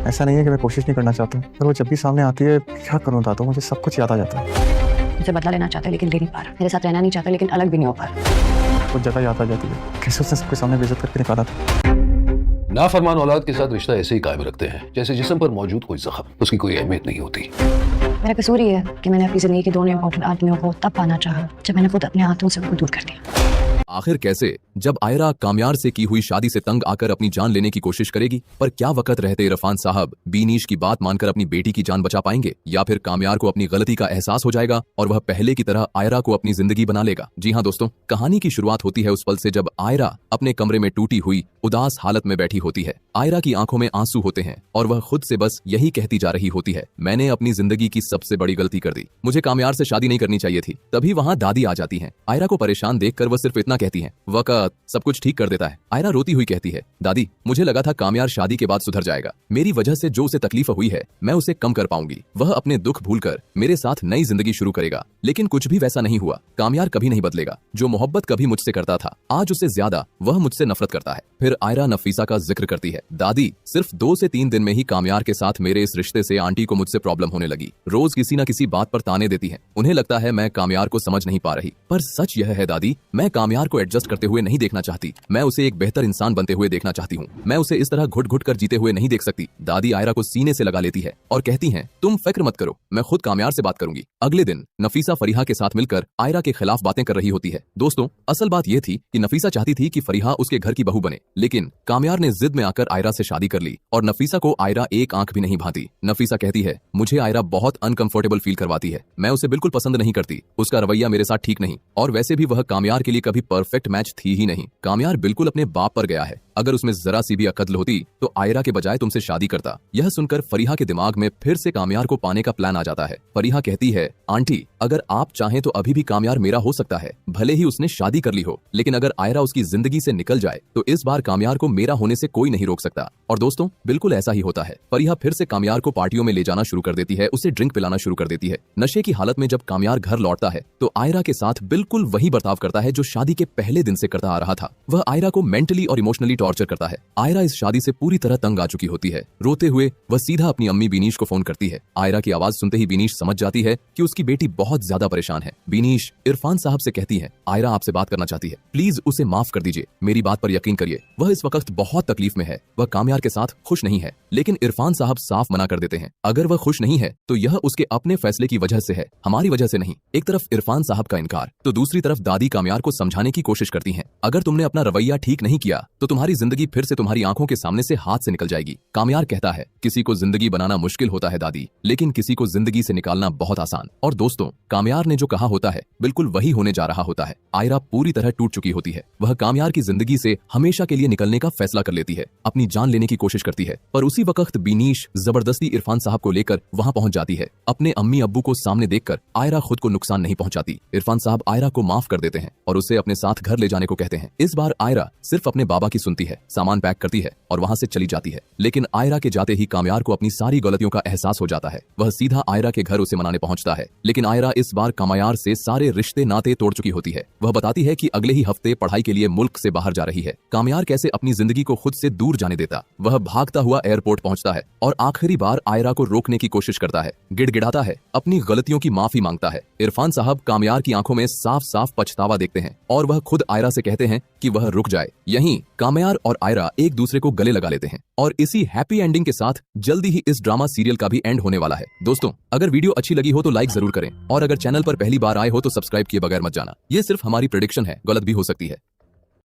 ऐसा नहीं है कि मैं कोशिश नहीं करना चाहता हूँ, पर वो जब भी सामने आती है क्या करूँ दादू, मुझे सब कुछ याद आ जाता है। मुझे बदला लेना चाहता है लेकिन ले नहीं पा रहा, मेरे साथ रहना नहीं चाहता लेकिन अलग भी नहीं हो पा रहा। कुछ जगह याद आ जाती है, कैसे उसने सबके सामने बेइज्जत करके निकाला था। नाफरमान औलाद के साथ रिश्ता ऐसे ही कायम रखते हैं जैसे जिस्म पर मौजूद कोई जख्म, उसकी कोई अहमियत नहीं होती। मेरा कसूर ही है कि मैंने अपनी जिंदगी के दोनों इम्पोर्टेंट आदमियों को तब पाना चाहा जब मैंने खुद अपने हाथों से उनको दूर कर दिया। आखिर कैसे? जब आयरा कामयार से की हुई शादी से तंग आकर अपनी जान लेने की कोशिश करेगी, पर क्या वक्त रहते इरफान साहब बीनीश की बात मानकर अपनी बेटी की जान बचा पाएंगे, या फिर कामयार को अपनी गलती का एहसास हो जाएगा और वह पहले की तरह आयरा को अपनी जिंदगी बना लेगा? जी हाँ दोस्तों, कहानी की शुरुआत होती है उस पल से जब आयरा अपने कमरे में टूटी हुई उदास हालत में बैठी होती है। आयरा की आंखों में आंसू होते हैं और वह खुद से बस यही कहती जा रही होती है, मैंने अपनी जिंदगी की सबसे बड़ी गलती कर दी, मुझे कामयार से शादी नहीं करनी चाहिए थी। तभी वहाँ दादी आ जाती हैं। आयरा को परेशान देखकर वह सिर्फ इतना कहती हैं, वक़्त सब कुछ ठीक कर देता है। आयरा रोती हुई कहती है, दादी मुझे लगा था कामयार शादी के बाद सुधर जाएगा, मेरी वजह से जो उसे तकलीफ हुई है मैं उसे कम कर पाऊंगी, वह अपने दुख भूलकर मेरे साथ नई जिंदगी शुरू करेगा। लेकिन कुछ भी वैसा नहीं हुआ, कामयार कभी नहीं बदलेगा। जो मोहब्बत कभी मुझसे करता था आज उससे ज्यादा वह मुझसे नफरत करता है। फिर आयरा नफीसा का जिक्र करती है, दादी सिर्फ 2 से 3 दिन में ही कामयार के साथ मेरे इस रिश्ते से आंटी को मुझसे प्रॉब्लम होने लगी। रोज किसी न किसी बात पर ताने देती है, उन्हें लगता है मैं कामयार को समझ नहीं पा रही। पर सच यह है दादी, मैं कामयार को एडजस्ट करते हुए नहीं देखना चाहती, मैं उसे एक बेहतर इंसान बनते हुए देखना चाहती हूँ। मैं उसे इस तरह घुट घुट कर जीते हुए नहीं देख सकती। दादी आयरा को सीने से लगा लेती है और कहती हैं, तुम फिक्र मत करो, मैं खुद कामयार से बात करूंगी। अगले दिन नफीसा फरीहा के साथ मिलकर आयरा के खिलाफ बातें कर रही होती है। दोस्तों असल बात यह थी कि नफीसा चाहती थी कि फरीहा उसके घर की बहू बने, लेकिन कामयार ने जिद में आकर आयरा से शादी कर ली और नफीसा को आयरा एक आंख भी नहीं भाती। नफीसा कहती है, मुझे आयरा बहुत अनकंफर्टेबल फील करवाती है, मैं उसे बिल्कुल पसंद नहीं करती, उसका रवैया मेरे साथ ठीक नहीं, और वैसे भी वह कामयार के लिए कभी परफेक्ट मैच थी ही नहीं। कामयार बिल्कुल अपने बाप पर गया है, अगर उसमें जरा सी भी अकल होती तो आयरा के बजाय तुमसे शादी करता। यह सुनकर फरीहा के दिमाग में फिर से कामयार को पाने का प्लान आ जाता है। फरीहा कहती है, आंटी अगर आप चाहें तो अभी भी कामयार मेरा हो सकता है, भले ही उसने शादी कर ली हो, लेकिन अगर आयरा उसकी जिंदगी से निकल जाए तो इस बार कामयार को मेरा होने से कोई नहीं रोक सकता। और दोस्तों बिल्कुल ऐसा ही होता है। फरीहा फिर से कामयार को पार्टियों में ले जाना शुरू कर देती है, उसे ड्रिंक पिलाना शुरू कर देती है। नशे की हालत में जब कामयार घर लौटता है तो आयरा के साथ बिल्कुल वही बर्ताव करता है जो शादी के पहले दिन से करता आ रहा था। वह आयरा को मेंटली और इमोशनली टॉर्चर करता है। आयरा इस शादी से पूरी तरह तंग आ चुकी होती है। रोते हुए वह सीधा अपनी अम्मी बीनीश को फोन करती है। आयरा की आवाज सुनते ही बीनीश समझ जाती है कि उसकी बेटी बहुत ज्यादा परेशान है। बीनीश इरफान साहब से कहती है, आयरा आपसे बात करना चाहती है, प्लीज उसे माफ कर दीजिए, मेरी बात पर यकीन करिए, वह इस वक्त बहुत तकलीफ में है, वह कामयार के साथ खुश नहीं है। लेकिन इरफान साहब साफ मना कर देते हैं, अगर वह खुश नहीं है तो यह उसके अपने फैसले की वजह से है, हमारी वजह से नहीं। एक तरफ इरफान साहब का इनकार तो दूसरी तरफ दादी कामयार को समझाने की कोशिश करती हैं, अगर तुमने अपना रवैया ठीक नहीं किया तो तुम्हारी जिंदगी फिर से तुम्हारी आंखों के सामने से हाथ से निकल जाएगी। कामयार कहता है, किसी को जिंदगी बनाना मुश्किल होता है दादी, लेकिन किसी को जिंदगी से निकालना बहुत आसान। और दोस्तों कामयार ने जो कहा होता है बिल्कुल वही होने जा रहा होता है। आयरा पूरी तरह टूट चुकी होती है, वह कामयार की जिंदगी से हमेशा के लिए निकलने का फैसला कर लेती है, अपनी जान लेने की कोशिश करती है। पर उसी वक्त बीनीश जबरदस्ती इरफान साहब को लेकर वहां पहुंच जाती है। अपने अम्मी अब्बू को सामने देखकर आयरा खुद को नुकसान नहीं पहुंचाती। इरफान साहब आयरा को माफ कर देते हैं और उसे अपने साथ घर ले जाने को कहते हैं। इस बार आयरा सिर्फ अपने बाबा की सुनती है, सामान पैक करती है और वहां से चली जाती है। लेकिन आयरा के जाते ही कामयार को अपनी सारी गलतियों का एहसास हो जाता है। वह सीधा आयरा के घर उसे मनाने पहुंचता है, लेकिन आयरा इस बार कामयार से सारे रिश्ते नाते तोड़ चुकी होती है। वह बताती है कि अगले ही हफ्ते पढ़ाई के लिए मुल्क से बाहर जा रही है। कामयार कैसे अपनी जिंदगी को खुद से दूर जाने देता। वह भागता हुआ एयरपोर्ट पहुंचता है और आखिरी बार आयरा को रोकने की कोशिश करता है, गिड़गिड़ाता है, अपनी गलतियों की माफी मांगता है। इरफान साहब कामयार की आंखों में साफ साफ पछतावा देखते हैं और वह खुद आयरा से कहते हैं कि वह रुक जाए। यहीं कामयार और आयरा एक दूसरे को गले लगा लेते हैं और इसी हैप्पी एंडिंग के साथ जल्दी ही इस ड्रामा सीरियल का भी एंड होने वाला है। दोस्तों अगर वीडियो अच्छी लगी हो तो लाइक जरूर करें और अगर चैनल पर पहली बार आए हो तो सब्सक्राइब किए बगैर मत जाना। ये सिर्फ हमारी प्रेडिक्शन है, गलत भी हो सकती है।